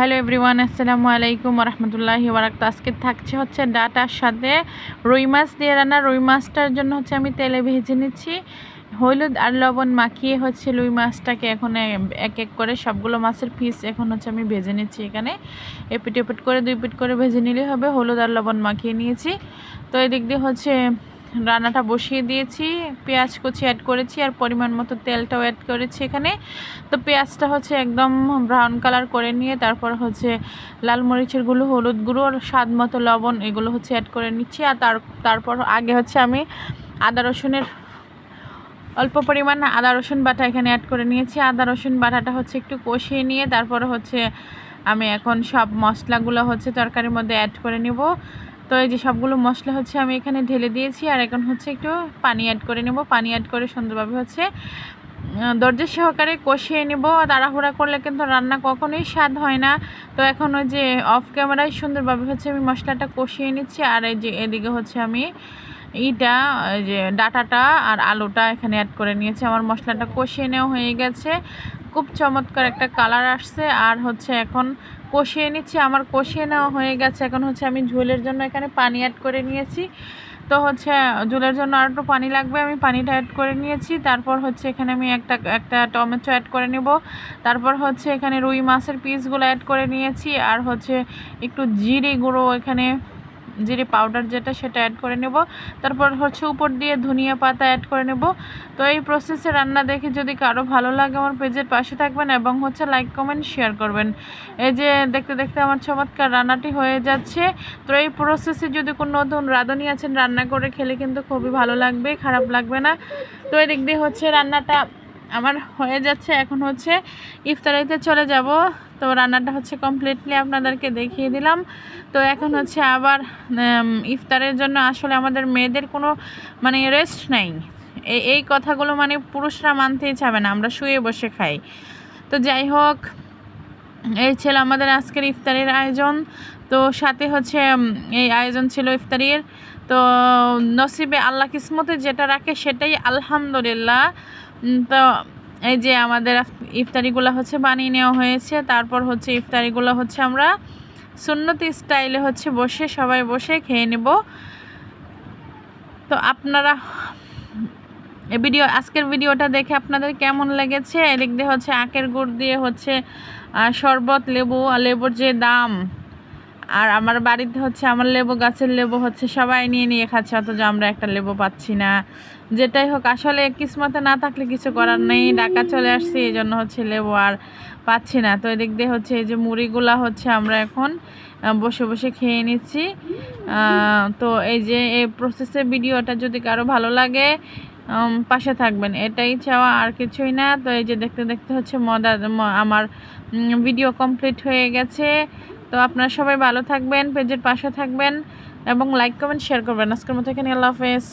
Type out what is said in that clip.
Hello everyone, আসসালামু আলাইকুম রহমতুল্লাহি ওয়াবারাকাতুহু। আজকে থাকছে হচ্ছে ডাটার সাথে রুই মাছ দিয়ে রান্না। রুই মাছটার জন্য হচ্ছে আমি তেলে ভেজে নিচ্ছি, হলুদ আর লবণ মাখিয়ে হচ্ছে রুই মাছটাকে এখন এক এক করে সবগুলো মাছের পিস এখন হচ্ছে আমি ভেজে নিচ্ছি। এখানে এপিট এপিট করে 2 পিট করে ভেজে নিলেই হবে। হলুদ আর লবণ মাখিয়ে নিয়েছি। তো এদিক দিয়ে হচ্ছে রান্নাটা বসিয়ে দিয়েছি, পেঁয়াজ কুচি অ্যাড করেছি আর পরিমাণ মতো তেলটাও অ্যাড করেছি এখানে। তো পেঁয়াজটা হচ্ছে একদম ব্রাউন কালার করে নিয়ে তারপর হচ্ছে লাল মরিচের গুঁড়ো, হলুদ গুঁড়ো আর স্বাদ মতো লবণ এগুলো হচ্ছে অ্যাড করে নিচ্ছি। আর তারপর আগে হচ্ছে আমি আদা রসুনের অল্প পরিমাণ আদা রসুন বাটা এখানে অ্যাড করে নিয়েছি। আদা রসুন বাটাটা হচ্ছে একটু কষিয়ে নিয়ে তারপরে হচ্ছে আমি এখন সব মশলাগুলো হচ্ছে তরকারির মধ্যে অ্যাড করে নেব। তো এই যে সবগুলো মশলা হচ্ছে আমি এখানে ঢেলে দিয়েছি আর এখন হচ্ছে একটু পানি অ্যাড করে নেব। পানি অ্যাড করে সুন্দরভাবে হচ্ছে ধৈর্য সহকারে কষিয়ে নেব। তাড়াহুড়া করলে কিন্তু রান্না কখনোই স্বাদ হয় না। তো এখন ওই যে অফ ক্যামেরায় সুন্দরভাবে হচ্ছে আমি মশলাটা কষিয়ে নিচ্ছি। আর এই যে এদিকে হচ্ছে আমি এই যে ডাটাটা আর আলুটা এখানে অ্যাড করে নিয়েছি। আমার মশলাটা কষিয়ে নেওয়া হয়ে গেছে, খুব চমৎকার একটা কালার আসছে। আর হচ্ছে এখন কষিয়ে নিচ্ছি, আমার কষিয়ে নেওয়া হয়ে গেছে। এখন হচ্ছে আমি ঝোলের জন্য এখানে পানি অ্যাড করে নিয়েছি। তো হচ্ছে ঝোলের জন্য আর একটু পানি লাগবে, আমি পানিটা অ্যাড করে নিয়েছি। তারপর হচ্ছে এখানে আমি একটা টমেটো অ্যাড করে নেব। তারপর হচ্ছে এখানে রুই মাছের পিসগুলো অ্যাড করে নিয়েছি আর হচ্ছে একটু জিরে গুঁড়ো, এখানে জিরে পাউডার যেটা সেটা অ্যাড করে নেব। তারপর হচ্ছে উপর দিয়ে ধনিয়া পাতা অ্যাড করে নেব। তো এই প্রসেসে রান্না দেখে যদি কারো ভালো লাগে আমার পেজের পাশে থাকবেন এবং হচ্ছে লাইক কমেন্ট শেয়ার করবেন। এই যে দেখতে দেখতে আমার চমৎকার রান্নাটি হয়ে যাচ্ছে। তো এই প্রসেসে যদি কোনো নতুন রাঁধুনি আছেন, রান্না করে খেলে কিন্তু খুবই ভালো লাগবে, খারাপ লাগবে না। তো এদিক দিয়ে হচ্ছে রান্নাটা আমার হয়ে যাচ্ছে, এখন হচ্ছে ইফতারিতে চলে যাব। তো রান্নাটা হচ্ছে কমপ্লিটলি আপনাদেরকে দেখিয়ে দিলাম। তো এখন হচ্ছে আবার ইফতারের জন্য আসলে আমাদের মেয়েদের কোনো রেস্ট নাই। এই কথাগুলো পুরুষরা মানতেই চাবে না, আমরা শুয়ে বসে খাই। তো যাই হোক, এই ছিল আমাদের আজকের ইফতারির আয়োজন। তো সাথে হচ্ছে এই আয়োজন ছিল ইফতারির। তো নসিবে আল্লাহ কিসমতে যেটা রাখে সেটাই আলহামদুলিল্লাহ। তো এই যে আমাদের ইফতারিগুলো হচ্ছে বানিয়ে নেওয়া হয়েছে। তারপর হচ্ছে ইফতারিগুলো হচ্ছে আমরা সুন্নতি স্টাইলে হচ্ছে বসে সবাই বসে খেয়ে নেব। তো আপনারা আজকের ভিডিওটা দেখে আপনাদের কেমন লেগেছে? এদিক দিয়ে হচ্ছে আখের গুড় দিয়ে হচ্ছে শরবত, লেবুর যে দাম, আর আমার বাড়িতে হচ্ছে আমার গাছের লেবু হচ্ছে সবাই নিয়ে নিয়ে খাচ্ছে, অথচ আমরা একটা লেবু পাচ্ছি না। যেটাই হোক, আসলে কিসমতে না থাকলে কিছু করার নেই। ঢাকা চলে আসছি, এই জন্য হচ্ছে লেবু আর পাচ্ছি না। তো এদিক দিয়ে হচ্ছে এই যে মুড়িগুলা হচ্ছে আমরা এখন বসে বসে খেয়ে নিচ্ছি। তো এই যে এই প্রসেসের ভিডিওটা যদি কারো ভালো লাগে পাশে থাকবেন, এটাই চাওয়া, আর কিছুই না। তো এই যে দেখতে দেখতে হচ্ছে আমার ভিডিও কমপ্লিট হয়ে গেছে। তো আপনারা সবাই ভালো থাকবেন, পেজের পাশে থাকবেন এবং লাইক কমেন্ট শেয়ার করবেন। আজকের মতো এখানে আল্লাহ হাফেজ।